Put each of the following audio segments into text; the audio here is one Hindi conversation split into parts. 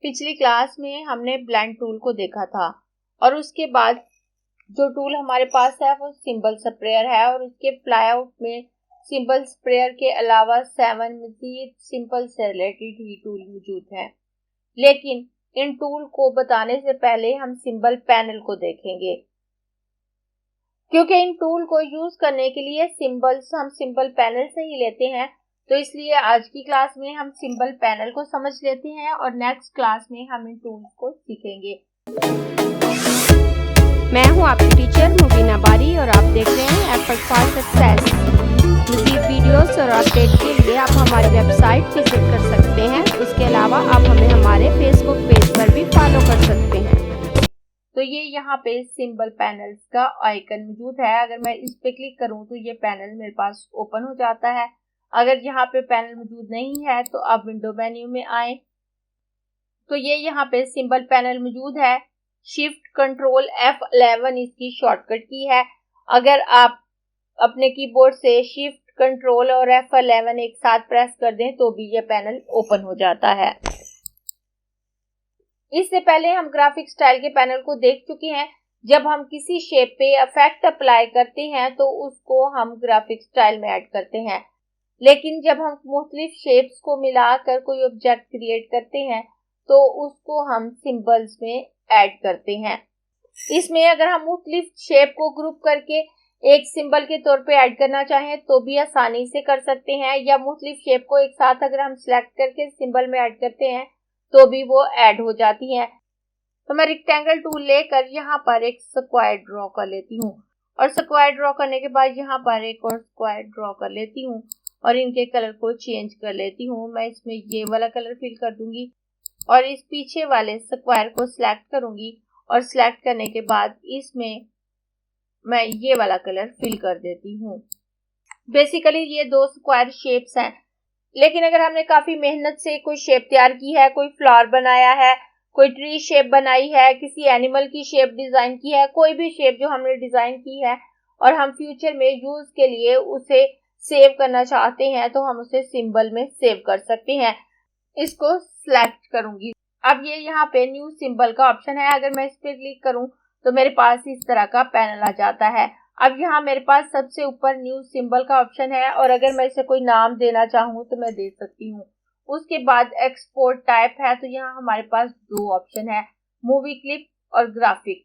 पिछली क्लास में हमने ब्लेंड टूल को देखा था और उसके बाद जो टूल हमारे पास है वो सिंबल स्प्रेयर है और उसके फ्लाईआउट में सिंबल स्प्रेयर के अलावा 7 मजीद सिंपल से रिलेटेड ही टूल मौजूद हैं। लेकिन इन टूल को बताने से पहले हम सिंबल पैनल को देखेंगे, क्योंकि इन टूल को यूज करने के लिए सिंबल्स हम सिंबल पैनल से ही लेते हैं। तो इसलिए आज की क्लास में हम सिंबल पैनल को समझ लेते हैं और नेक्स्ट क्लास में हम इन टूल्स को सीखेंगे। मैं हूं आपकी टीचर मुबीना बारी और आप देख रहे हैं एफर्ट फॉर सक्सेस। मज़ीद वीडियोस और अपडेट के लिए आप हमारी वेबसाइट विजिट कर सकते हैं। उसके अलावा आप हमें हमारे फेसबुक पेज पर भी फॉलो कर सकते हैं। तो ये यहाँ पे सिंबल पैनल्स का आइकन मौजूद है। अगर मैं इस पे क्लिक करूँ तो ये पैनल मेरे पास ओपन हो जाता है। अगर यहाँ पे पैनल मौजूद नहीं है तो आप विंडो मेन्यू में आए तो ये यहाँ पे सिंबल पैनल मौजूद है। शिफ्ट कंट्रोल F11 इसकी शॉर्टकट की है। अगर आप अपने कीबोर्ड से शिफ्ट कंट्रोल और F11 एक साथ प्रेस कर दें तो भी ये पैनल ओपन हो जाता है। इससे पहले हम ग्राफिक स्टाइल के पैनल को देख चुके हैं। जब हम किसी शेप पे इफेक्ट अप्लाई करते हैं तो उसको हम ग्राफिक स्टाइल में ऐड करते हैं, लेकिन जब हम मुख्तलिफ शेप्स को मिलाकर कोई ऑब्जेक्ट क्रिएट करते हैं तो उसको हम सिंबल्स में ऐड करते हैं। इसमें अगर हम मुख्तलिफ शेप को ग्रुप करके एक सिंबल के तौर पे ऐड करना चाहें तो भी आसानी से कर सकते हैं, या मुख्तलिफ शेप को एक साथ अगर हम सिलेक्ट करके सिंबल में ऐड करते हैं तो भी वो ऐड हो जाती हैं। तो मैं रेक्टेंगल टूल लेकर यहाँ पर एक स्क्वायर ड्रॉ कर लेती हूँ और स्क्वायर ड्रॉ करने के बाद यहाँ पर एक और स्क्वायर ड्रॉ कर लेती हूँ और इनके कलर को चेंज कर लेती हूँ। मैं इसमें ये वाला कलर फिल कर दूंगी और इस पीछे वाले स्क्वायर को सिलेक्ट करूंगी और सिलेक्ट करने के बाद इसमें मैं ये वाला कलर फिल कर देती हूँ। बेसिकली ये दो स्क्वायर शेप्स हैं, लेकिन अगर हमने काफी मेहनत से कोई शेप तैयार की है, कोई फ्लावर बनाया है, कोई ट्री शेप बनाई है, किसी एनिमल की शेप डिजाइन की है, कोई भी शेप जो हमने डिजाइन की है और हम फ्यूचर में यूज के लिए उसे सेव करना चाहते हैं तो हम उसे सिंबल में सेव कर सकते हैं। इसको सिलेक्ट करूंगी। अब ये यहाँ पे न्यू सिंबल का ऑप्शन है। अगर मैं इस पे क्लिक करूं तो मेरे पास इस तरह का पैनल आ जाता है। अब यहाँ मेरे पास सबसे ऊपर न्यू सिंबल का ऑप्शन है और अगर मैं इसे कोई नाम देना चाहूँ तो मैं दे सकती हूँ। उसके बाद एक्सपोर्ट टाइप है, तो यहाँ हमारे पास दो ऑप्शन है, मूवी क्लिप और ग्राफिक।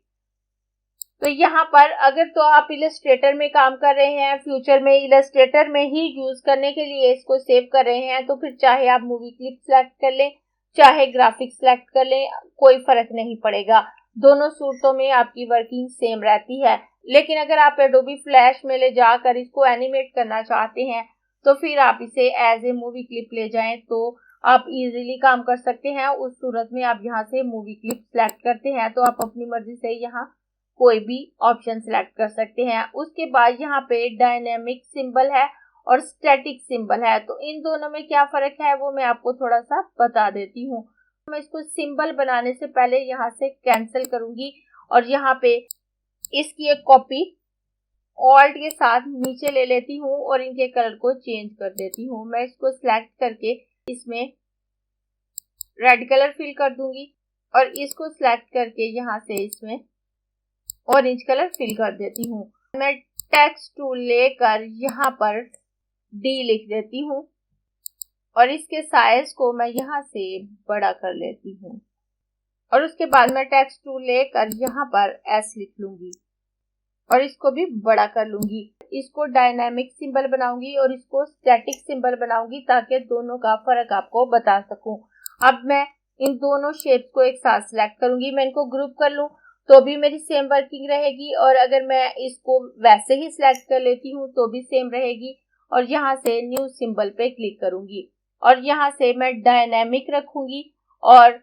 तो यहाँ पर अगर तो आप इलस्ट्रेटर में काम कर रहे हैं, फ्यूचर में इलस्ट्रेटर में ही यूज करने के लिए इसको सेव कर रहे हैं, तो फिर चाहे आप मूवी क्लिप सेलेक्ट कर लें चाहे ग्राफिक सेलेक्ट कर लें, कोई फर्क नहीं पड़ेगा। दोनों सूरतों में आपकी वर्किंग सेम रहती है। लेकिन अगर आप एडोबी फ्लैश में ले जाकर इसको एनिमेट करना चाहते हैं तो फिर आप इसे एज ए मूवी क्लिप ले जाएं तो आप इजीली काम कर सकते हैं। उस सूरत में आप यहाँ से मूवी क्लिप सेलेक्ट करते हैं तो आप अपनी मर्जी से यहाँ कोई भी ऑप्शन सेलेक्ट कर सकते हैं। उसके बाद यहाँ पे डायनेमिक सिंबल है और स्टैटिक सिंबल है, तो इन दोनों में क्या फर्क है वो मैं आपको थोड़ा सा बता देती हूँ। मैं इसको सिंबल बनाने से पहले यहाँ से कैंसिल करूंगी और यहाँ पे इसकी एक कॉपी ऑल्ट के साथ नीचे ले लेती हूँ और इनके कलर को चेंज कर देती हूँ। मैं इसको सिलेक्ट करके इसमें रेड कलर फिल कर दूंगी और इसको सिलेक्ट करके यहाँ से इसमें ऑरेंज कलर फिल कर देती हूँ। मैं टेक्स्ट टूल लेकर यहाँ पर डी लिख देती हूँ और इसके साइज को मैं यहाँ से बड़ा कर लेती हूँ और उसके बाद मैं टेक्स्ट टूल लेकर यहाँ पर एस लिख लूंगी और इसको भी बड़ा कर लूंगी। इसको डायनामिक सिंबल बनाऊंगी और इसको स्टैटिक सिंबल बनाऊंगी ताकि दोनों का फर्क आपको बता सकूं। अब मैं इन दोनों शेप्स को एक साथ सिलेक्ट करूंगी। मैं इनको ग्रुप कर लूं तो भी मेरी सेम वर्किंग रहेगी और अगर मैं इसको वैसे ही सिलेक्ट कर लेती हूँ तो भी सेम रहेगी। और यहाँ से न्यू सिंबल पे क्लिक करूंगी और यहाँ से मैं डायनामिक रखूंगी और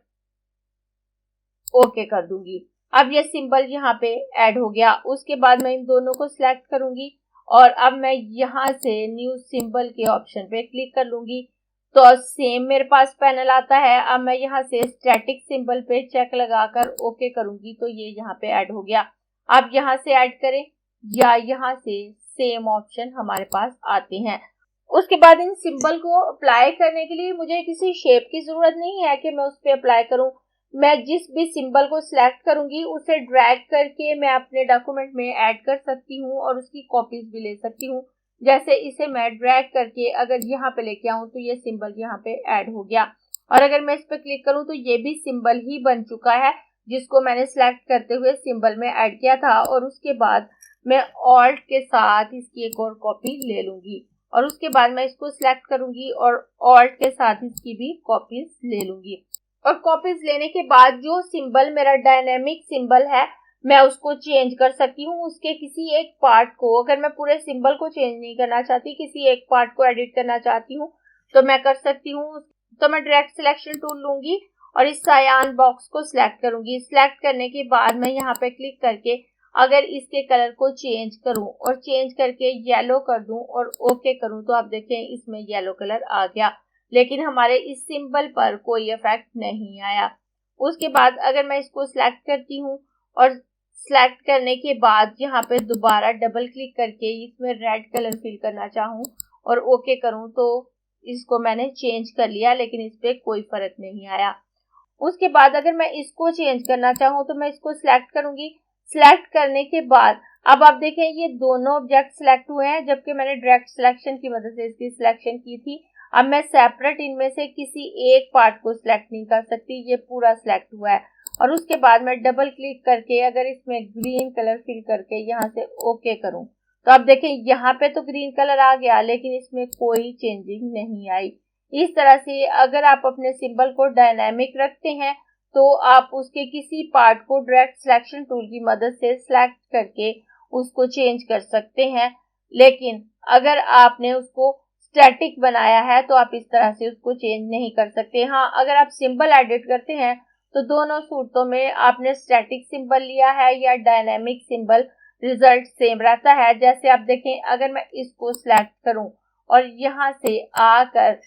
ओके कर दूंगी। अब ये सिंबल यहाँ पे ऐड हो गया। उसके बाद मैं इन दोनों को सिलेक्ट करूंगी और अब मैं यहाँ से न्यू सिंबल के ऑप्शन पे क्लिक कर लूंगी तो सेम मेरे पास पैनल आता है। अब मैं यहाँ से स्टैटिक सिंबल पे चेक लगाकर ओके करूंगी तो ये यहाँ पे ऐड हो गया। आप यहाँ से ऐड करें या यहाँ से सेम ऑप्शन हमारे पास आते हैं। उसके बाद इन सिंबल को अप्लाई करने के लिए मुझे किसी शेप की जरूरत नहीं है कि मैं उस पर अप्लाई करूं। मैं जिस भी सिंबल को सिलेक्ट करूंगी उसे ड्रैग करके मैं अपने डॉक्यूमेंट में ऐड कर सकती हूं और उसकी कॉपीज भी ले सकती हूं। जैसे इसे मैं ड्रैग करके अगर यहाँ पे लेके आऊं तो ये सिंबल यहाँ पे ऐड हो गया, और अगर मैं इस पर क्लिक करूं तो ये भी सिंबल ही बन चुका है जिसको मैंने सिलेक्ट करते हुए सिंबल में ऐड किया था। और उसके बाद मैं ऑल्ट के साथ इसकी एक और कॉपी ले लूंगी और उसके बाद मैं इसको सिलेक्ट करूंगी और ऑल्ट के साथ इसकी भी कॉपीज ले लूंगी। और कॉपीज लेने के बाद जो सिंबल मेरा डायनेमिक सिंबल है मैं उसको चेंज कर सकती हूँ। उसके किसी एक पार्ट को, अगर मैं पूरे सिंबल को चेंज नहीं करना चाहती, किसी एक पार्ट को एडिट करना चाहती हूँ तो मैं कर सकती हूँ। तो मैं डायरेक्ट सिलेक्शन टूल लूंगी और इस सायान बॉक्स को सिलेक्ट करूंगी। सिलेक्ट करने के बाद मैं यहाँ पे क्लिक करके अगर इसके कलर को चेंज करूं और चेंज करके येलो कर दूं और ओके करूं तो आप देखें इसमें येलो कलर आ गया, लेकिन हमारे इस सिंबल पर कोई इफेक्ट नहीं आया। उसके बाद अगर मैं इसको सिलेक्ट करती हूँ और सिलेक्ट करने के बाद यहाँ पे दोबारा डबल क्लिक करके इसमें रेड कलर फिल करना चाहूँ और ओके करूँ तो इसको मैंने चेंज कर लिया, लेकिन इस पर कोई फर्क नहीं आया। उसके बाद अगर मैं इसको चेंज करना चाहूँ तो मैं इसको सिलेक्ट करूंगी। सिलेक्ट करने के बाद अब आप देखें ये दोनों ऑब्जेक्ट सिलेक्ट हुए हैं, जबकि मैंने डायरेक्ट सिलेक्शन की मदद से इसकी सिलेक्शन की थी। अब मैं सेपरेट इनमें से किसी एक पार्ट को सिलेक्ट नहीं कर सकती, ये पूरा सिलेक्ट हुआ है। और उसके बाद मैं डबल क्लिक करके अगर इसमें ग्रीन कलर फिल करके यहाँ से ओके करूं तो आप देखें यहाँ पे तो ग्रीन कलर आ गया, लेकिन इसमें कोई चेंजिंग नहीं आई। इस तरह से अगर आप अपने सिंबल को डायनामिक रखते हैं तो आप उसके किसी पार्ट को डायरेक्ट सिलेक्शन टूल की मदद से सिलेक्ट करके उसको चेंज कर सकते हैं। लेकिन अगर आपने उसको स्टैटिक बनाया है तो आप इस तरह से उसको चेंज नहीं कर सकते। हाँ, अगर आप सिंबल एडिट करते हैं तो दोनों सूरतों में आपने स्टैटिक सिंबल लिया है या डायनामिक सिंबल, रिजल्ट सेम रहता है। जैसे आप देखें अगर मैं इसको सिलेक्ट करूं और यहाँ से आकर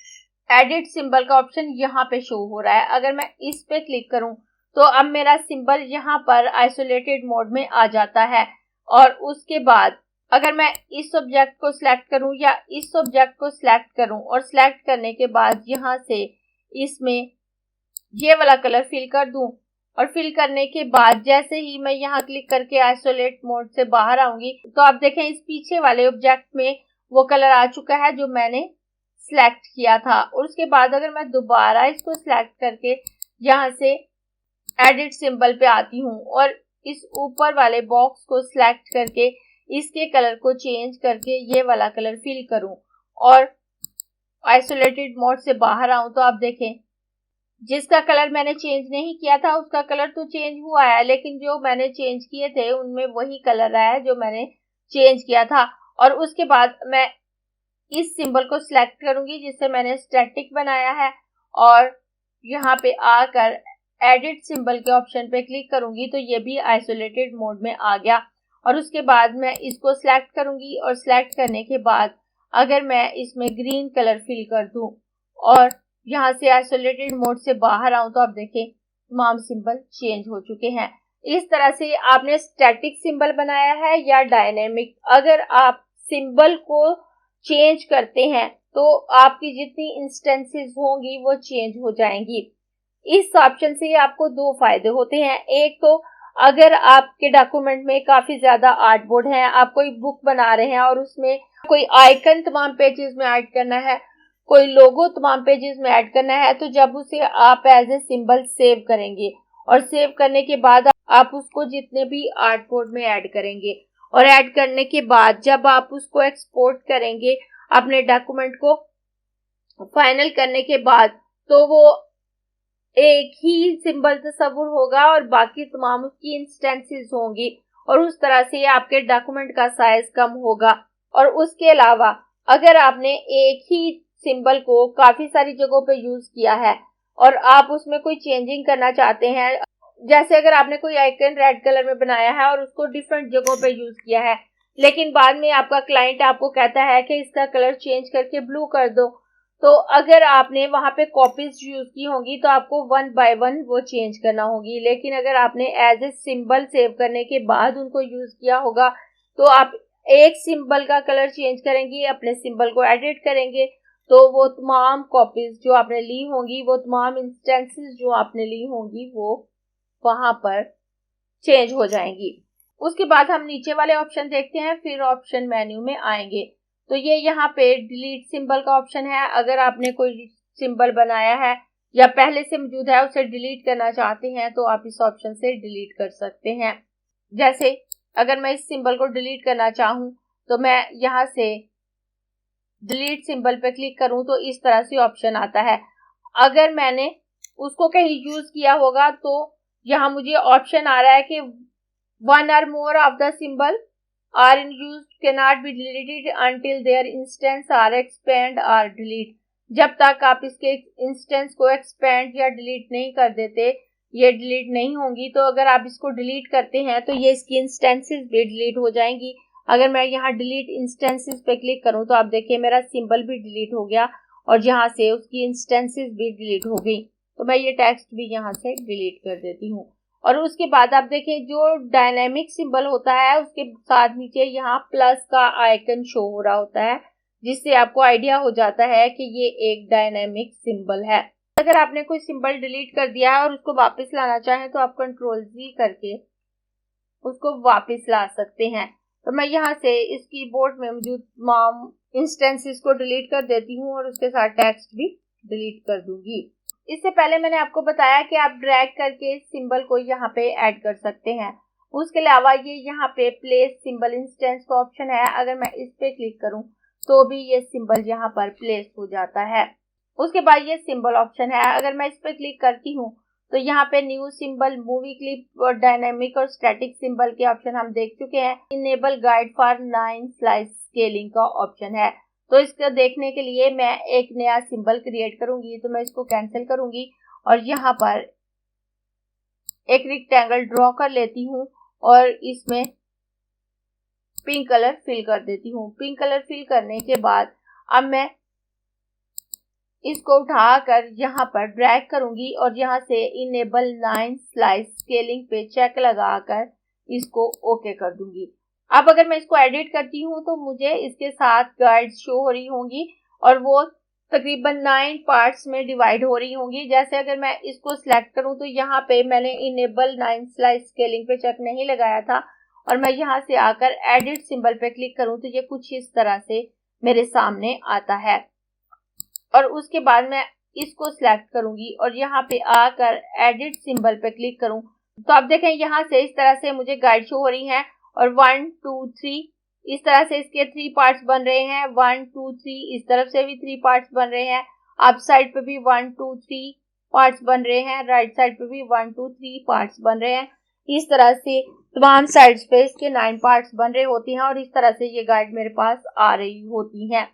एडिट सिंबल का ऑप्शन यहाँ पे शो हो रहा है, अगर मैं इस पे क्लिक करूं तो अब मेरा सिंबल यहाँ पर आइसोलेटेड मोड में आ जाता है। और उसके बाद अगर मैं इस ऑब्जेक्ट को सिलेक्ट करूं या इस ऑब्जेक्ट को सिलेक्ट करूं और सिलेक्ट करने के बाद यहाँ से इसमें ये वाला कलर फिल कर दूं और फिल करने के बाद जैसे ही मैं यहाँ क्लिक करके आइसोलेट मोड से बाहर आऊंगी तो आप देखें इस पीछे वाले ऑब्जेक्ट में वो कलर आ चुका है जो मैंने सिलेक्ट किया था। और उसके बाद अगर मैं दोबारा इसको सिलेक्ट करके यहाँ से एडिट सिंबल पे आती हूँ और इस ऊपर वाले बॉक्स को सिलेक्ट करके इसके कलर को चेंज करके ये वाला कलर फिल करूं और आइसोलेटेड मोड से बाहर आऊं तो आप देखें जिसका कलर मैंने चेंज नहीं किया था उसका कलर तो चेंज हुआ है, लेकिन जो मैंने चेंज किए थे उनमें वही कलर आया जो मैंने चेंज किया था। और उसके बाद मैं इस सिंबल को सिलेक्ट करूंगी जिससे मैंने स्टैटिक बनाया है और यहाँ पे आकर एडिट सिंबल के ऑप्शन पे क्लिक करूंगी तो ये भी आइसोलेटेड मोड में आ गया। और उसके बाद मैं इसको सिलेक्ट करूंगी और सिलेक्ट करने के बाद अगर मैं इसमें ग्रीन कलर फिल कर दूं और यहाँ से आइसोलेटेड मोड से बाहर आऊं तो आप देखें तमाम सिंबल चेंज हो चुके हैं। इस तरह से आपने स्टैटिक सिंबल बनाया है या डायनेमिक। अगर आप सिंबल को चेंज करते हैं तो आपकी जितनी इंस्टेंसेस होंगी वो चेंज हो जाएंगी। इस ऑप्शन से आपको दो फायदे होते हैं। एक तो अगर आपके डॉक्यूमेंट में काफी ज्यादा आर्टबोर्ड है, आप कोई बुक बना रहे हैं और उसमें कोई आइकन तमाम पेजेस में ऐड करना है, कोई लोगो तमाम पेजेस में ऐड करना है, तो जब उसे आप एज ए सिंबल सेव करेंगे और सेव करने के बाद आप उसको जितने भी आर्टबोर्ड में ऐड करेंगे और ऐड करने के बाद जब आप उसको एक्सपोर्ट करेंगे अपने डॉक्यूमेंट को फाइनल करने के बाद तो वो एक ही सिंबल तस्वुर होगा और बाकी तमाम उसकी इंस्टेंसेस होंगी और उस तरह से आपके डॉक्यूमेंट का साइज कम होगा। और उसके अलावा अगर आपने एक ही सिंबल को काफी सारी जगहों पे यूज किया है और आप उसमें कोई चेंजिंग करना चाहते हैं, जैसे अगर आपने कोई आइकन रेड कलर में बनाया है और उसको डिफरेंट जगहों पे यूज किया है, लेकिन बाद में आपका क्लाइंट आपको कहता है कि इसका कलर चेंज करके ब्लू कर दो, तो अगर आपने वहां पे कॉपीज यूज की होंगी तो आपको 1 बाय 1 वो चेंज करना होगी। लेकिन अगर आपने एज ए सिंबल सेव करने के बाद उनको यूज किया होगा तो आप एक सिंबल का कलर चेंज करेंगी, अपने सिंबल को एडिट करेंगे, तो वो तमाम कॉपीज जो आपने ली होंगी, वो तमाम इंस्टेंसेस जो आपने ली होंगी, वो वहां पर चेंज हो जाएंगी। उसके बाद हम नीचे वाले ऑप्शन देखते हैं, फिर ऑप्शन मेन्यू में आएंगे। तो ये यहाँ पे डिलीट सिंबल का ऑप्शन है। अगर आपने कोई सिंबल बनाया है या पहले से मौजूद है, उसे डिलीट करना चाहते हैं, तो आप इस ऑप्शन से डिलीट कर सकते हैं। जैसे अगर मैं इस सिंबल को डिलीट करना चाहूं, तो मैं यहाँ से डिलीट सिंबल पे क्लिक करूं तो इस तरह से ऑप्शन आता है। अगर मैंने उसको कहीं यूज किया होगा तो यहाँ मुझे ऑप्शन आ रहा है कि one or more of the symbol are in use cannot be deleted until their instance are expand or delete। जब तक आप इसके इंस्टेंस को एक्सपेंड या डिलीट नहीं कर देते, ये डिलीट नहीं होंगी। तो अगर आप इसको डिलीट करते हैं तो ये इसकी इंस्टेंसेस भी डिलीट हो जाएंगी। अगर मैं यहाँ डिलीट इंस्टेंसेस पे क्लिक करूँ तो आप देखिए मेरा सिंबल भी डिलीट हो गया और यहाँ से उसकी इंस्टेंसेस भी डिलीट हो गई। तो मैं ये टेक्स्ट भी यहाँ से डिलीट कर देती हूँ। और उसके बाद आप देखें जो डायनेमिक सिंबल होता है उसके साथ नीचे यहाँ प्लस का आइकन शो हो रहा होता है, जिससे आपको आइडिया हो जाता है कि ये एक डायनेमिक सिंबल है। अगर आपने कोई सिंबल डिलीट कर दिया है और उसको वापस लाना चाहें तो आप कंट्रोल जी करके उसको वापस ला सकते हैं। तो मैं यहाँ से इस कीबोर्ड में मौजूद तमाम इंस्टेंसेस को डिलीट कर देती हूँ और उसके साथ टेक्स्ट भी डिलीट कर दूंगी। इससे पहले मैंने आपको बताया कि आप ड्रैग करके सिंबल को यहाँ पे ऐड कर सकते हैं। उसके अलावा ये यहाँ पे प्लेस सिंबल इंस्टेंस का ऑप्शन है। अगर मैं इस पे क्लिक करूँ तो भी ये सिंबल यहाँ पर प्लेस हो जाता है। उसके बाद ये सिंबल ऑप्शन है। अगर मैं इस पे क्लिक करती हूँ तो यहाँ पे न्यू सिंबल, मूवी क्लिप और डायनेमिक और स्टैटिक सिंबल के ऑप्शन हम देख चुके हैं। Enable guide for 9 slice scaling का ऑप्शन है। तो इसको देखने के लिए मैं एक नया सिंबल क्रिएट करूंगी। तो मैं इसको कैंसिल करूंगी और यहाँ पर एक रेक्टेंगल ड्रॉ कर लेती हूँ और इसमें पिंक कलर फिल कर देती हूँ। पिंक कलर फिल करने के बाद अब मैं इसको उठाकर यहाँ पर ड्रैग करूंगी और यहाँ से इनेबल 9 स्लाइस स्केलिंग पे चेक लगाकर इसको ओके कर दूंगी। अब अगर मैं इसको एडिट करती हूँ तो मुझे इसके साथ गाइड्स शो हो रही होंगी और वो तकरीबन 9 पार्ट्स में डिवाइड हो रही होंगी। जैसे अगर मैं इसको सिलेक्ट करूँ तो यहाँ पे मैंने इनेबल 9 स्लाइस स्केलिंग पे चेक नहीं लगाया था और मैं यहाँ से आकर एडिट सिंबल पे क्लिक करूँ तो ये कुछ इस तरह से मेरे सामने आता है। और उसके बाद मैं इसको सिलेक्ट करूंगी और यहाँ पे आकर एडिट सिंबल पे क्लिक करूं तो आप देखें यहाँ से इस तरह से मुझे गाइड शो हो रही हैं और 1 2 3 इस तरह से इसके 3 पार्ट्स बन रहे हैं। 1 2 3 इस तरफ से भी 3 पार्ट्स बन रहे हैं। अप साइड पे भी 1 2 3 पार्ट्स बन रहे हैं। राइट साइड पे भी 1 2 3 पार्ट्स बन रहे हैं। इस तरह से तमाम साइड्स पे इसके 9 पार्ट्स बन रहे होते हैं और इस तरह से ये गाइड मेरे पास आ रही होती हैं।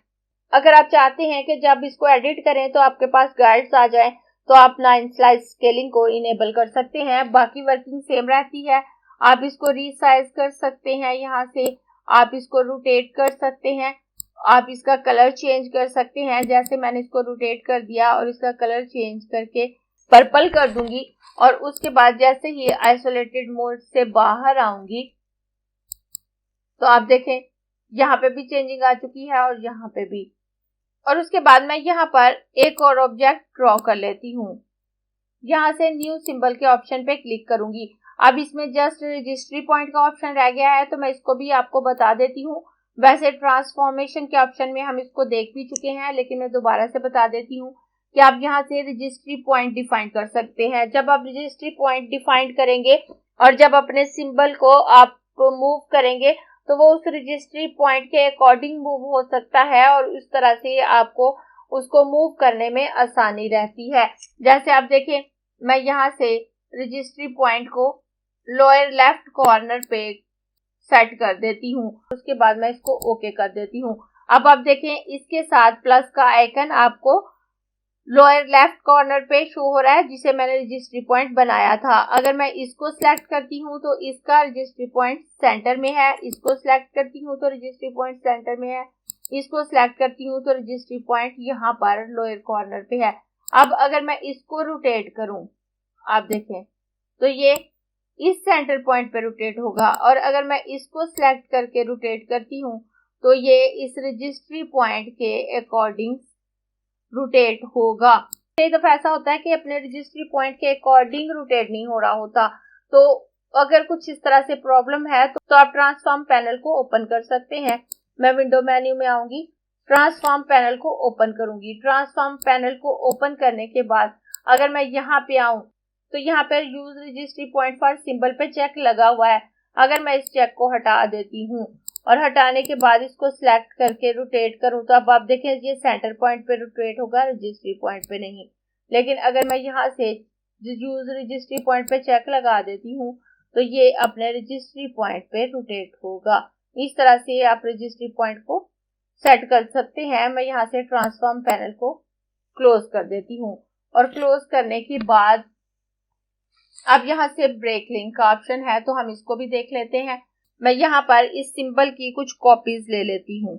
अगर आप चाहते हैं कि जब इसको एडिट करें तो आपके पास गाइड्स आ जाएं तो आप 9 स्लाइस स्केलिंग को इनेबल कर सकते हैं। बाकी वर्किंग सेम रहती है। आप इसको रीसाइज कर सकते हैं, यहाँ से आप इसको रोटेट कर सकते हैं, आप इसका कलर चेंज कर सकते हैं। जैसे मैंने इसको रोटेट कर दिया और इसका कलर चेंज करके पर्पल कर दूंगी और उसके बाद जैसे ही आइसोलेटेड मोड से बाहर आऊंगी तो आप देखें यहाँ पे भी चेंजिंग आ चुकी है और यहाँ पे भी। और उसके बाद मैं यहाँ पर एक और ऑब्जेक्ट ड्रॉ कर लेती हूँ। यहाँ से न्यू सिंबल के ऑप्शन पे क्लिक करूंगी। अब इसमें जस्ट रजिस्ट्री पॉइंट का ऑप्शन रह गया है तो मैं इसको भी आपको बता देती हूँ। वैसे ट्रांसफॉर्मेशन के ऑप्शन में हम इसको देख भी चुके हैं, लेकिन मैं दोबारा से बता देती हूँ कि आप यहाँ से रजिस्ट्री पॉइंट डिफाइन कर सकते हैं। जब आप रजिस्ट्री पॉइंट डिफाइन करेंगे और जब अपने सिंबल को आप मूव करेंगे तो वो उस रजिस्ट्री पॉइंट के अकॉर्डिंग मूव हो सकता है और इस तरह से आपको उसको मूव करने में आसानी रहती है। जैसे आप देखें मैं यहाँ से रजिस्ट्री पॉइंट को लोअर लेफ्ट कॉर्नर पे सेट कर देती हूँ। उसके बाद मैं इसको ओके कर देती हूँ। अब आप देखें इसके साथ प्लस का आइकन आपको लोअर लेफ्ट कॉर्नर पे शो हो रहा है जिसे मैंने रजिस्ट्री पॉइंट बनाया था। अगर मैं इसको सिलेक्ट करती हूँ तो इसका रजिस्ट्री पॉइंट सेंटर में है। इसको सिलेक्ट करती हूँ तो रजिस्ट्री पॉइंट सेंटर में है। इसको सिलेक्ट करती हूँ तो रजिस्ट्री पॉइंट यहाँ पर लोअर कॉर्नर पे है। अब अगर मैं इसको रोटेट करूँ आप देखें तो ये इस सेंटर पॉइंट पे रोटेट होगा, और अगर मैं इसको सिलेक्ट करके रोटेट करती हूँ तो ये इस रजिस्ट्री पॉइंट के अकॉर्डिंग रोटेट होगा। कई दफा ऐसा होता है कि अपने रजिस्ट्री पॉइंट के अकॉर्डिंग रोटेट नहीं हो रहा होता, तो अगर कुछ इस तरह से प्रॉब्लम है तो आप ट्रांसफॉर्म पैनल को ओपन कर सकते हैं। मैं विंडो मेन्यू में आऊंगी, ट्रांसफॉर्म पैनल को ओपन करूंगी। ट्रांसफॉर्म पैनल को ओपन करने के बाद अगर मैं यहाँ पे आऊं तो यहाँ पर use registry point for symbol पे चेक लगा हुआ है। अगर मैं इस चेक को हटा देती हूँ और हटाने के बाद इसको सिलेक्ट करके रोटेट करूं तो अब आप देखें ये सेंटर पॉइंट पे रोटेट होगा, रजिस्ट्री पॉइंट पे नहीं। लेकिन अगर मैं यहाँ से यूज रजिस्ट्री पॉइंट पे चेक लगा देती हूँ तो ये अपने रजिस्ट्री पॉइंट पे रोटेट होगा। इस तरह से आप रजिस्ट्री पॉइंट को सेट कर सकते हैं। मैं यहाँ से ट्रांसफॉर्म पैनल को क्लोज कर देती हूँ, और क्लोज करने के बाद अब यहाँ से ब्रेक लिंक का ऑप्शन है तो हम इसको भी देख लेते हैं। मैं यहाँ पर इस सिंबल की कुछ कॉपीज ले लेती हूँ,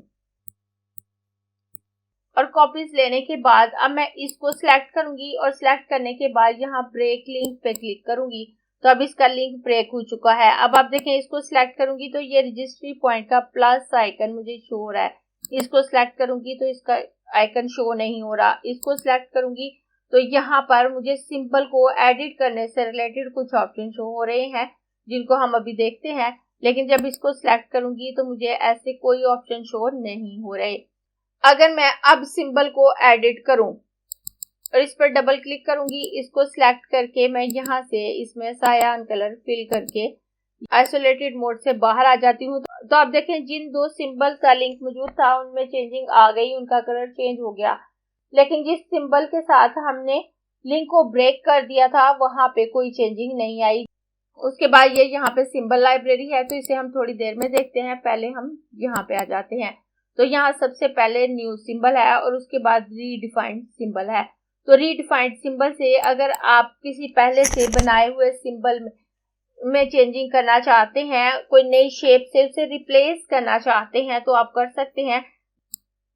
और कॉपीज लेने के बाद अब मैं इसको सिलेक्ट करूंगी, और सिलेक्ट करने के बाद यहाँ ब्रेक लिंक पे क्लिक करूंगी तो अब इसका लिंक ब्रेक हो चुका है। अब आप देखें इसको सिलेक्ट करूंगी तो ये रजिस्ट्री पॉइंट का प्लस आइकन मुझे शो हो रहा है। इसको सिलेक्ट करूंगी तो इसका आइकन शो नहीं हो रहा। इसको सिलेक्ट करूंगी तो यहाँ पर मुझे सिंबल को एडिट करने से रिलेटेड कुछ ऑप्शन शो हो रहे हैं जिनको हम अभी देखते हैं। लेकिन जब इसको सिलेक्ट करूंगी तो मुझे ऐसे कोई ऑप्शन शो नहीं हो रहे। अगर मैं अब सिंबल को एडिट करूं और इस पर डबल क्लिक करूंगी, इसको सिलेक्ट करके मैं यहाँ से इसमें सायान कलर फिल करके आइसोलेटेड मोड से बाहर आ जाती हूँ तो आप देखें जिन दो सिंबल का लिंक मौजूद था उनमें चेंजिंग आ गई, उनका कलर चेंज हो गया। लेकिन जिस सिंबल के साथ हमने लिंक को ब्रेक कर दिया था वहां पे कोई चेंजिंग नहीं आई। उसके बाद ये यहाँ पे सिंबल लाइब्रेरी है तो इसे हम थोड़ी देर में देखते हैं। पहले हम यहाँ पे आ जाते हैं तो यहाँ सबसे पहले न्यू सिंबल है और उसके बाद रीडिफाइंड सिंबल है। तो रीडिफाइंड सिंबल से अगर आप किसी पहले से बनाए हुए सिंबल में चेंजिंग करना चाहते हैं, कोई नई शेप से उसे रिप्लेस करना चाहते हैं तो आप कर सकते हैं।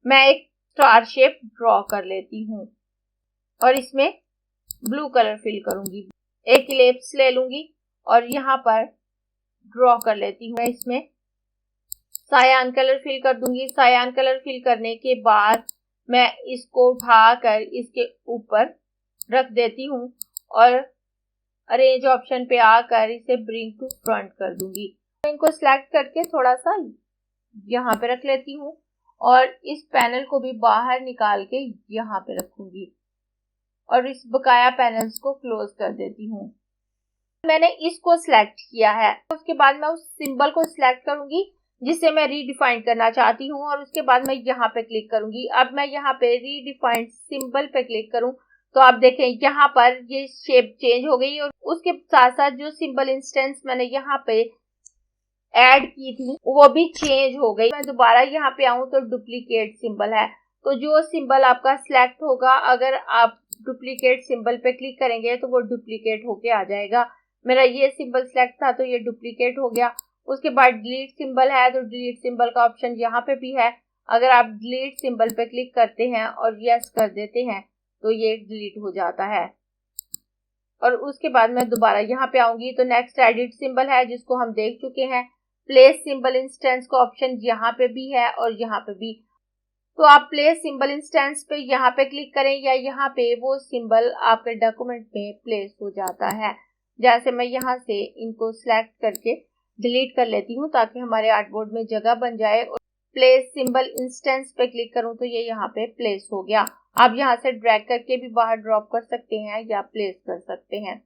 मैं एक स्टार शेप ड्रॉ कर लेती हूँ और इसमें ब्लू कलर फिल करूंगी। एक इलिप्स ले लूंगी और यहाँ पर ड्रॉ कर लेती हूँ। मैं इसमें सायान कलर फिल कर दूंगी। सायान कलर फिल करने के बाद मैं इसको उठाकर इसके ऊपर रख देती हूँ और अरेंज ऑप्शन पे आकर इसे ब्रिंग टू फ्रंट कर दूंगी। इनको सिलेक्ट करके थोड़ा सा यहाँ पे रख लेती हूँ और इस पैनल को भी बाहर निकाल के यहाँ पे रखूंगी और इस बकाया पैनल्स को क्लोज कर देती हूँ। मैंने इसको सिलेक्ट किया है। उसके बाद मैं उस सिंबल को सिलेक्ट करूंगी जिसे मैं रीडिफाइन करना चाहती हूँ और उसके बाद मैं यहाँ पे क्लिक करूंगी। अब मैं यहाँ पे रीडिफाइंड सिंबल पे क्लिक करूं तो आप देखें यहाँ पर ये शेप चेंज हो गई और उसके साथ साथ जो सिंबल इंस्टेंस मैंने यहाँ पे ऐड की थी वो भी चेंज हो गई। मैं दोबारा यहाँ पे आऊं तो डुप्लीकेट सिंबल है, तो जो सिंबल आपका सिलेक्ट होगा अगर आप डुप्लीकेट सिंबल पे क्लिक करेंगे तो वो डुप्लीकेट होके आ जाएगा। मेरा ये सिंबल सिलेक्ट था तो ये डुप्लीकेट हो गया। उसके बाद डिलीट सिंबल है तो डिलीट सिंबल का ऑप्शन यहाँ पे भी है। अगर आप डिलीट सिंबल पे क्लिक करते हैं और यस कर देते हैं तो ये डिलीट हो जाता है। और उसके बाद मैं दोबारा यहाँ पे आऊंगी तो नेक्स्ट एडिट सिंबल है जिसको हम देख चुके हैं। प्लेस सिंबल इंस्टेंस का ऑप्शन यहाँ पे भी है और यहाँ पे भी। तो आप प्लेस सिंबल इंस्टेंस पे यहाँ पे क्लिक करें या यहाँ पे वो सिंबल आपके डॉक्यूमेंट में प्लेस हो जाता है। जैसे मैं यहाँ से इनको सिलेक्ट करके डिलीट कर लेती हूँ ताकि हमारे आर्टबोर्ड में जगह बन जाए। और प्लेस सिंबल इंस्टेंस पे क्लिक करूँ तो ये यहाँ पे प्लेस हो गया। आप यहाँ से ड्रैग करके भी बाहर ड्रॉप कर सकते हैं या प्लेस कर सकते हैं।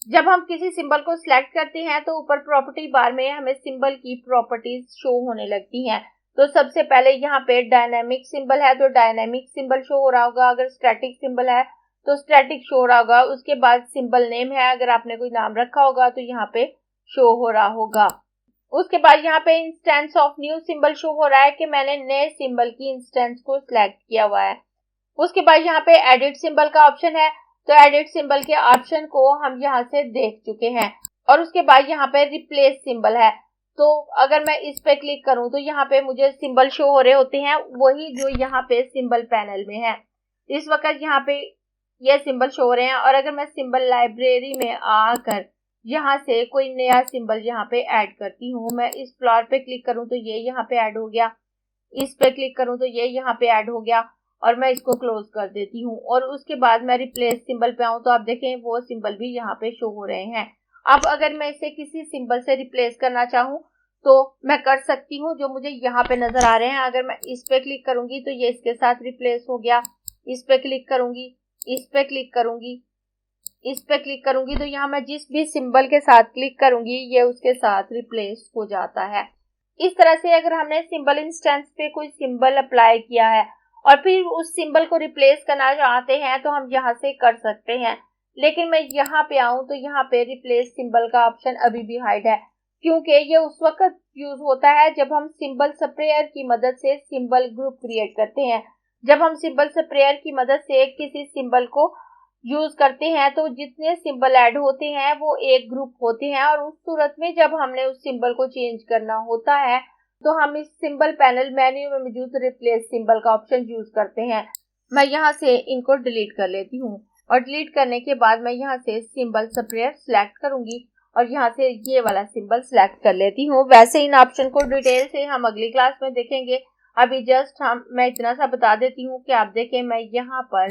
जब हम किसी सिंबल को सिलेक्ट करते हैं तो ऊपर प्रॉपर्टी बार में हमें सिंबल की प्रॉपर्टीज शो होने लगती हैं। तो सबसे पहले यहाँ पे डायनामिक सिंबल है तो डायनामिक सिंबल शो हो रहा होगा। अगर स्टैटिक सिंबल है तो स्टैटिक शो हो रहा होगा। उसके बाद सिंबल नेम है, अगर आपने कोई नाम रखा होगा तो यहाँ पे शो हो रहा होगा। उसके बाद यहाँ पे instance of new symbol show हो रहा है कि मैंने नए सिंबल की इंस्टेंस को सिलेक्ट किया हुआ है। उसके बाद यहाँ पे एडिट सिंबल का ऑप्शन है तो एडिट सिंबल के ऑप्शन को हम यहाँ से देख चुके हैं। और उसके बाद यहाँ पे रिप्लेस सिंबल है तो अगर मैं इस पे क्लिक करूं तो यहाँ पे मुझे सिंबल शो हो रहे होते हैं वही जो यहाँ पे सिंबल पैनल में है। इस वक्त यहाँ पे ये सिंबल शो हो रहे हैं। और अगर मैं सिंबल लाइब्रेरी में आकर यहाँ से कोई नया सिंबल यहाँ पे ऐड करती हूँ। मैं इस फ्लावर पे क्लिक करूँ तो ये यहाँ पे ऐड हो गया, इस पे क्लिक करूँ तो ये यहाँ पे ऐड हो गया और मैं इसको क्लोज कर देती हूँ। और उसके बाद मैं रिप्लेस सिंबल पे आऊँ तो आप देखें वो सिंबल भी यहाँ पे शो हो रहे हैं। अब अगर मैं इसे किसी सिंबल से रिप्लेस करना चाहूँ तो मैं कर सकती हूँ, जो मुझे यहाँ पे नजर आ रहे हैं। अगर मैं इस पे क्लिक करूंगी तो ये इसके साथ रिप्लेस हो गया, इस पे क्लिक करूंगी, इस पे क्लिक करूंगी, इस पे क्लिक करूंगी तो यहाँ मैं जिस भी सिंबल के साथ क्लिक करूंगी ये उसके साथ रिप्लेस हो जाता है। इस तरह से अगर हमने सिंबल इंस्टेंस पे कोई सिंबल अप्लाई किया है और फिर उस सिंबल को रिप्लेस करना चाहते हैं तो हम यहाँ से कर सकते हैं। लेकिन मैं यहाँ पे आऊं तो यहाँ पे रिप्लेस सिंबल का ऑप्शन अभी भी हाइड है, क्योंकि ये उस वक्त यूज होता है जब हम सिंबल स्प्रेयर की मदद से सिंबल ग्रुप क्रिएट करते हैं। जब हम सिंबल स्प्रेयर की मदद से किसी सिंबल को यूज करते हैं तो जितने सिंबल ऐड होते हैं वो एक ग्रुप होते हैं, और उस सूरत में जब हमने उस सिंबल को चेंज करना होता है तो हम इस सिंबल पैनल मेन्यू में मौजूद रिप्लेस सिंबल का ऑप्शन यूज करते हैं। मैं यहाँ से इनको डिलीट कर लेती हूँ और डिलीट करने के बाद मैं यहाँ से सिंबल स्प्रेयर सिलेक्ट करूंगी और यहाँ से ये वाला सिंबल सिलेक्ट कर लेती हूँ। वैसे इन ऑप्शन को डिटेल से हम अगली क्लास में देखेंगे। अभी जस्ट मैं इतना सा बता देती हूँ कि आप देखें मैं यहाँ पर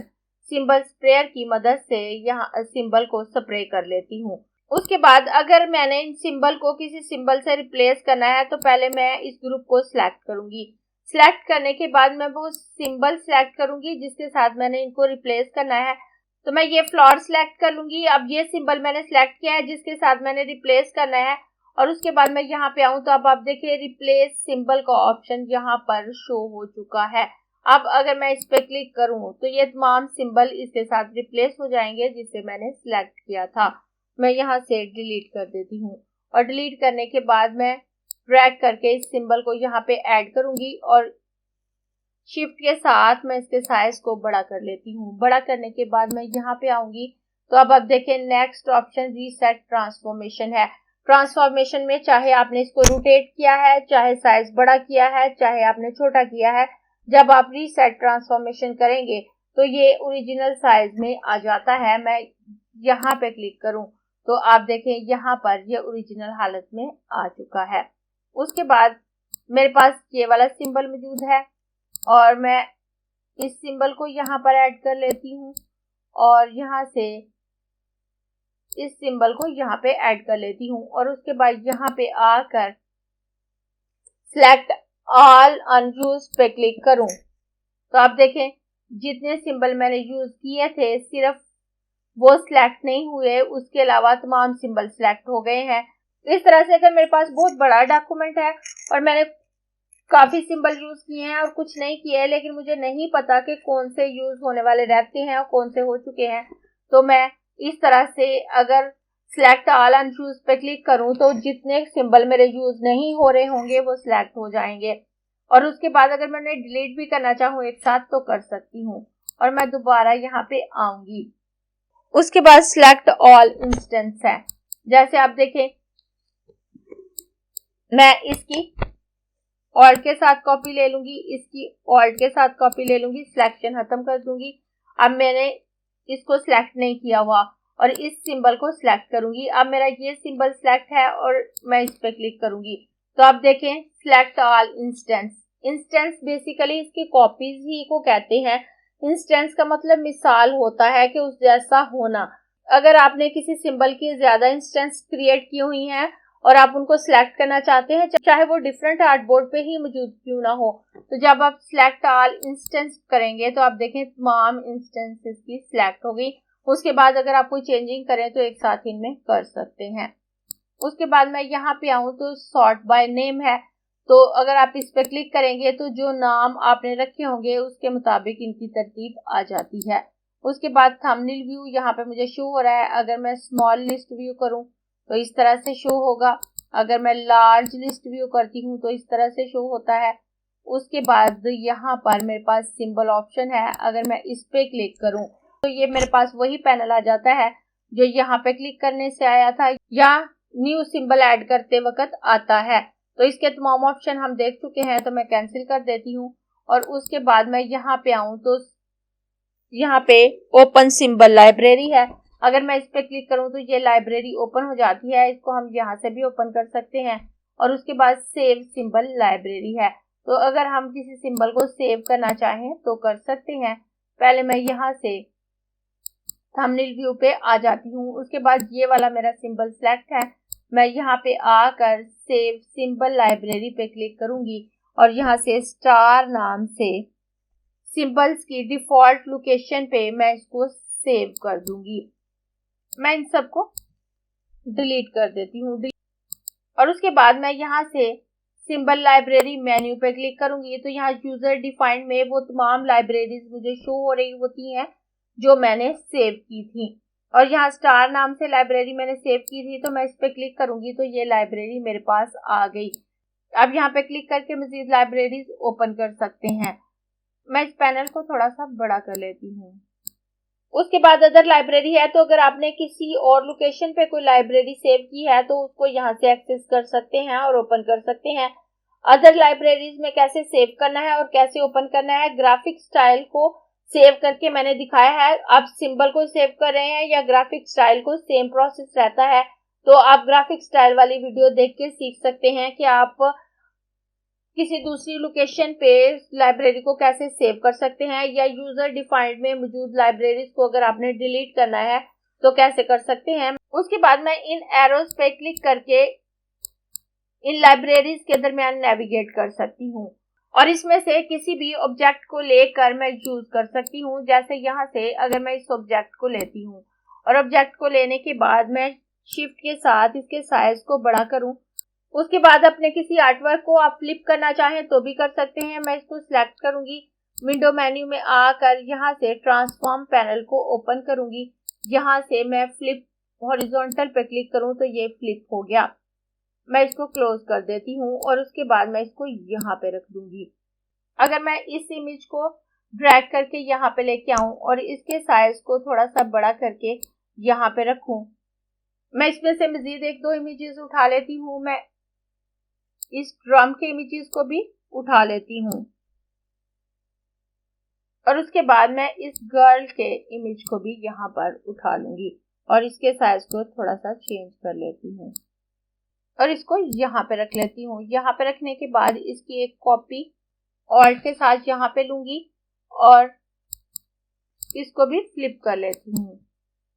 सिंबल स्प्रेयर की मदद से यहाँ सिंबल को स्प्रे कर लेती हूँ। उसके बाद अगर मैंने इन सिंबल को किसी सिंबल से रिप्लेस करना है तो पहले मैं इस ग्रुप को सिलेक्ट करूंगी। सिलेक्ट करने के बाद मैं वो सिंबल सिलेक्ट करूंगी जिसके साथ मैंने इनको रिप्लेस करना है। तो मैं ये फ्लावर सिलेक्ट कर लूंगी। अब ये सिंबल मैंने सिलेक्ट किया है जिसके साथ मैंने रिप्लेस करना है और उसके बाद मैं यहाँ पे आऊँ तो अब आप देखिए रिप्लेस सिंबल का ऑप्शन यहाँ पर शो हो चुका है। अब अगर मैं इस पे क्लिक करूँ तो ये तमाम सिंबल इसके साथ रिप्लेस हो जाएंगे जिसे मैंने सिलेक्ट किया था। मैं यहाँ से डिलीट कर देती हूँ और डिलीट करने के बाद मैं ड्रैग करके इस सिंबल को यहाँ पे ऐड करूंगी और शिफ्ट के साथ मैं इसके साइज को बड़ा कर लेती हूँ। बड़ा करने के बाद मैं यहाँ पे आऊंगी तो अब आप देखें नेक्स्ट ऑप्शन रीसेट ट्रांसफॉर्मेशन है। ट्रांसफॉर्मेशन में चाहे आपने इसको रोटेट किया है, चाहे साइज बड़ा किया है, चाहे आपने छोटा किया है, जब आप रीसेट ट्रांसफॉर्मेशन करेंगे तो ये ओरिजिनल साइज में आ जाता है। मैं यहाँ पे क्लिक करूँ तो आप देखें यहाँ पर ये ओरिजिनल हालत में आ चुका है। उसके बाद मेरे पास ये वाला सिंबल मौजूद है और मैं इस सिंबल को यहाँ पर ऐड कर लेती हूँ और यहाँ से इस सिंबल को यहाँ पे ऐड कर लेती हूँ और उसके बाद यहाँ पे आकर सिलेक्ट ऑल अनयूज्ड पे क्लिक करूँ तो आप देखें जितने सिंबल मैंने यूज किए थे सिर्फ वो सिलेक्ट नहीं हुए, उसके अलावा तमाम सिंबल सिलेक्ट हो गए हैं। इस तरह से अगर मेरे पास बहुत बड़ा डॉक्यूमेंट है और मैंने काफी सिंबल यूज किए हैं और कुछ नहीं किए हैं लेकिन मुझे नहीं पता कि कौन से यूज होने वाले रहते हैं और कौन से हो चुके हैं, तो मैं इस तरह से अगर सिलेक्ट ऑल अनयूज्ड पे क्लिक करूं तो जितने सिंबल मेरे यूज नहीं हो रहे होंगे वो सिलेक्ट हो जाएंगे और उसके बाद अगर मैंने डिलीट भी करना चाहूँ एक साथ तो कर सकती हूँ और मैं दोबारा यहाँ पे आऊंगी। उसके बाद सिलेक्ट ऑल इंस्टेंस है। जैसे आप देखें मैं इसकी ऑल्ट के साथ कॉपी ले लूंगी, इसकी ऑल्ट के साथ कॉपी ले लूंगी, सिलेक्शन खत्म कर दूंगी। अब मैंने इसको सिलेक्ट नहीं किया हुआ और इस सिंबल को सिलेक्ट करूंगी। अब मेरा ये सिंबल सिलेक्ट है और मैं इस पे क्लिक करूंगी तो आप देखें select all instance. Instance basically इसकी कॉपीज ही को कहते हैं। इंस्टेंस का मतलब मिसाल होता है कि उस जैसा होना। अगर आपने किसी सिंबल की ज्यादा इंस्टेंस क्रिएट की हुई हैं और आप उनको सिलेक्ट करना चाहते हैं चाहे वो डिफरेंट आर्टबोर्ड पे ही मौजूद क्यों ना हो, तो जब आप सिलेक्ट ऑल इंस्टेंस करेंगे तो आप देखें तमाम इंस्टेंसेस की सिलेक्ट हो गई। उसके बाद अगर आप कोई चेंजिंग करें तो एक साथ इनमें कर सकते हैं। उसके बाद मैं यहाँ पे आऊँ तो सॉर्ट बाय नेम है, तो अगर आप इस पे क्लिक करेंगे तो जो नाम आपने रखे होंगे उसके मुताबिक इनकी तरतीब आ जाती है। उसके बाद थंबनेल व्यू यहाँ पे मुझे शो हो रहा है। अगर मैं स्मॉल लिस्ट व्यू करूँ तो इस तरह से शो होगा, अगर मैं लार्ज लिस्ट व्यू करती हूँ तो इस तरह से शो होता है। उसके बाद यहाँ पर मेरे पास सिंबल ऑप्शन है, अगर मैं इस पे क्लिक करूँ तो ये मेरे पास वही पैनल आ जाता है जो यहाँ पे क्लिक करने से आया था या न्यू सिंबल ऐड करते वक्त आता है। तो इसके तमाम ऑप्शन हम देख चुके हैं तो मैं कैंसिल कर देती हूँ और उसके बाद मैं यहाँ पे आऊँ तो यहाँ पे ओपन सिंबल लाइब्रेरी है। अगर मैं इस पर क्लिक करूं तो ये लाइब्रेरी ओपन हो जाती है। इसको हम यहाँ से भी ओपन कर सकते हैं। और उसके बाद सेव सिंबल लाइब्रेरी है, तो अगर हम किसी सिंबल को सेव करना चाहें तो कर सकते हैं। पहले मैं यहाँ से थंबनेल व्यू पे आ जाती हूँ। उसके बाद ये वाला मेरा सिंबल सिलेक्ट है। मैं यहाँ पे आकर सेव सिंबल लाइब्रेरी पे क्लिक करूंगी और यहाँ से स्टार नाम से सिंबल्स की डिफॉल्ट लोकेशन पे मैं इसको सेव कर दूंगी। मैं इन सबको डिलीट कर देती हूँ। और उसके बाद मैं यहाँ से सिंबल लाइब्रेरी मेन्यू पे क्लिक करूंगी तो यहाँ यूजर डिफाइंड में वो तमाम लाइब्रेरीज मुझे शो हो रही होती हैं जो मैंने सेव की थी। और यहाँ स्टार नाम से लाइब्रेरी मैंने सेव की थी, तो मैं इस पे क्लिक करूंगी तो ये लाइब्रेरी मेरे पास आ गई। अब यहाँ पे क्लिक करके मजीद लाइब्रेरीज ओपन कर सकते हैं। मैं इस पैनल को थोड़ा सा बड़ा कर लेती हूँ। उसके बाद अदर लाइब्रेरी है, तो अगर आपने किसी और लोकेशन पे कोई लाइब्रेरी सेव की है तो उसको यहाँ से एक्सेस कर सकते हैं और ओपन कर सकते हैं। अदर लाइब्रेरीज में कैसे सेव करना है और कैसे ओपन करना है, ग्राफिक स्टाइल को सेव करके मैंने दिखाया है। आप सिंबल को सेव कर रहे हैं या ग्राफिक स्टाइल को, सेम प्रोसेस रहता है। तो आप ग्राफिक स्टाइल वाली वीडियो देख के सीख सकते हैं कि आप किसी दूसरी लोकेशन पे लाइब्रेरी को कैसे सेव कर सकते हैं, या यूजर डिफाइंड में मौजूद लाइब्रेरीज को अगर आपने डिलीट करना है तो कैसे कर सकते हैं। उसके बाद मैं इन एरोज पे क्लिक करके इन लाइब्रेरीज के दरमियान नेविगेट कर सकती हूँ और इसमें से किसी भी ऑब्जेक्ट को लेकर मैं यूज कर सकती हूँ। जैसे यहाँ से अगर मैं इस ऑब्जेक्ट को लेती हूँ और ऑब्जेक्ट को लेने के बाद मैं शिफ्ट के साथ इसके साइज को बड़ा करूँ, उसके बाद अपने किसी आर्टवर्क को आप फ्लिप करना चाहें तो भी कर सकते हैं। मैं इसको सिलेक्ट करूंगी, विंडो मेन्यू में आकर यहाँ से ट्रांसफॉर्म पैनल को ओपन करूंगी। यहाँ से मैं फ्लिप हॉरिजॉन्टल पे क्लिक करूं तो ये फ्लिप हो गया। मैं इसको क्लोज कर देती हूँ और उसके बाद मैं इसको यहाँ पे रख दूंगी। अगर मैं इस इमेज को ड्रैग करके यहाँ पे लेके आऊं और इसके साइज को थोड़ा सा बड़ा करके यहाँ पे रखूं, मैं इसमें से मजीद एक दो इमेजेस उठा लेती हूँ। मैं इस ड्रम के इमेजेस को भी उठा लेती हूँ और उसके बाद मैं इस गर्ल के इमेज को भी यहाँ पर उठा लूंगी और इसके साइज को थोड़ा सा चेंज कर लेती हूँ और इसको यहाँ पे रख लेती हूँ। यहाँ पे रखने के बाद इसकी एक कॉपी ऑल्ट के साथ यहाँ पे लूंगी और इसको भी फ्लिप कर लेती हूँ।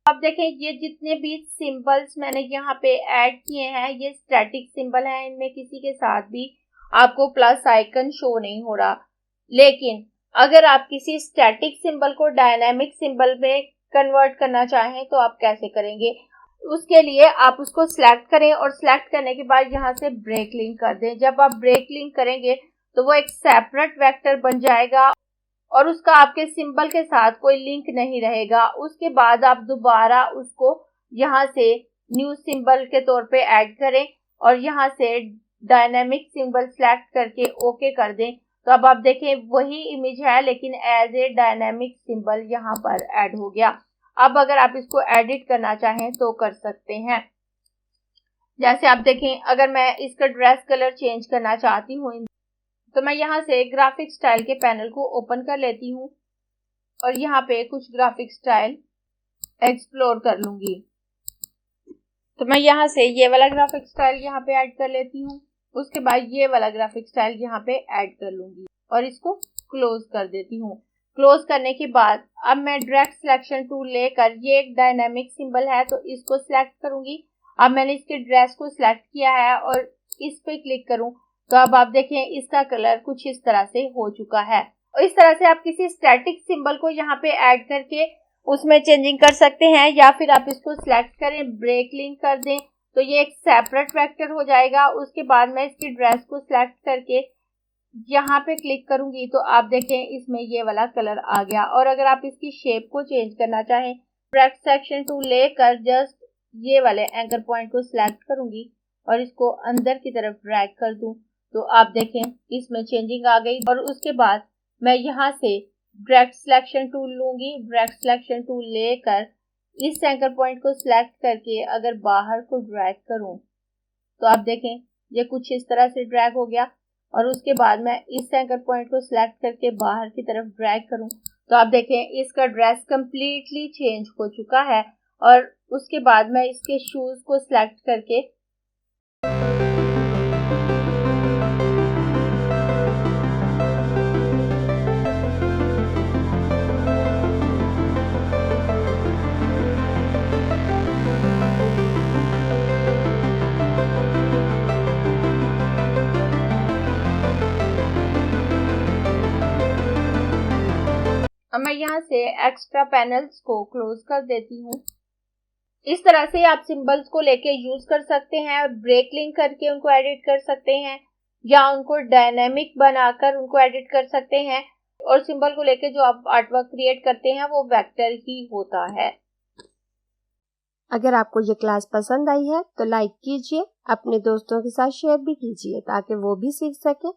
अब देखें, ये जितने भी सिंबल्स मैंने यहाँ पे ऐड किए हैं ये स्टैटिक सिंबल हैं। इनमें किसी के साथ भी आपको प्लस आइकन शो नहीं हो रहा। लेकिन अगर आप किसी स्टैटिक सिंबल को डायनामिक सिंबल में कन्वर्ट करना चाहें तो आप कैसे करेंगे, उसके लिए आप उसको सिलेक्ट करें और सिलेक्ट करने के बाद यहाँ से ब्रेक लिंक कर दें। जब आप ब्रेक लिंक करेंगे तो वो एक सेपरेट वेक्टर बन जाएगा और उसका आपके सिंबल के साथ कोई लिंक नहीं रहेगा। उसके बाद आप दोबारा उसको यहाँ से न्यू सिंबल के तौर पे ऐड करें और यहाँ से डायनामिक सिंबल सेलेक्ट करके ओके कर दें। तो अब आप देखें वही इमेज है लेकिन एज ए डायनामिक सिंबल यहाँ पर ऐड हो गया। अब अगर आप इसको एडिट करना चाहें तो कर सकते हैं। जैसे आप देखें, अगर मैं इसका ड्रेस कलर चेंज करना चाहती हूँ तो मैं यहाँ से ग्राफिक स्टाइल के पैनल को ओपन कर लेती हूँ और यहाँ पे कुछ ग्राफिक स्टाइल एक्सप्लोर कर लूंगी। तो मैं यहाँ से ये वाला ग्राफिक स्टाइल यहाँ पे ऐड कर लेती हूँ। उसके बाद ये वाला ग्राफिक स्टाइल यहाँ पे ऐड कर लूंगी और इसको क्लोज कर देती हूँ। क्लोज करने के बाद अब मैं डायरेक्ट सिलेक्शन टूल लेकर, ये एक डायनामिक सिंबल है तो इसको सिलेक्ट करूंगी। अब मैंने इसके ड्रेस को सिलेक्ट किया है और इस पे क्लिक करूं तो अब आप देखें इसका कलर कुछ इस तरह से हो चुका है। और इस तरह से आप किसी स्टैटिक सिंबल को यहाँ पे ऐड करके उसमें चेंजिंग कर सकते हैं, या फिर आप इसको सिलेक्ट करें, ब्रेक लिंक कर दें तो ये एक सेपरेट वेक्टर हो जाएगा। उसके बाद मैं इसकी ड्रेस को सिलेक्ट करके यहाँ पे क्लिक करूंगी तो आप देखें इसमें ये वाला कलर आ गया। और अगर आप इसकी शेप को चेंज करना चाहें, ब्रैकेट सेक्शन टूल लेकर जस्ट ये वाले एंकर पॉइंट को सिलेक्ट करूंगी और इसको अंदर की तरफ ड्रैग कर दूं तो आप देखें इसमें चेंजिंग आ गई। और उसके बाद मैं यहाँ से डायरेक्ट सिलेक्शन टूल लूंगी। डायरेक्ट सिलेक्शन टूल लेकर इस एंकर पॉइंट को सिलेक्ट करके अगर बाहर को ड्रैग करूं तो आप देखें ये कुछ इस तरह से ड्रैग हो गया। और उसके बाद मैं इस एंकर पॉइंट को सिलेक्ट करके बाहर की तरफ ड्रैग करूं तो आप देखें इसका ड्रेस कंप्लीटली चेंज हो चुका है। और उसके बाद मैं इसके शूज़ को सिलेक्ट करके अब मैं यहाँ से एक्स्ट्रा पैनल्स को क्लोज कर देती हूँ। इस तरह से आप सिंबल्स को लेके यूज कर सकते हैं, ब्रेक लिंक करके उनको एडिट कर सकते हैं या उनको डायनेमिक बनाकर उनको एडिट कर सकते हैं। और सिंबल को लेके जो आप आर्टवर्क क्रिएट करते हैं वो वेक्टर ही होता है। अगर आपको ये क्लास पसंद आई है तो लाइक कीजिए, अपने दोस्तों के साथ शेयर भी कीजिए ताकि वो भी सीख सके।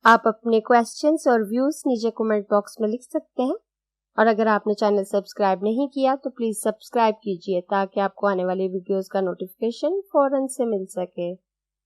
आप अपने क्वेश्चंस और व्यूज नीचे कमेंट बॉक्स में लिख सकते हैं। और अगर आपने चैनल सब्सक्राइब नहीं किया तो प्लीज सब्सक्राइब कीजिए ताकि आपको आने वाली वीडियोस का नोटिफिकेशन फौरन से मिल सके।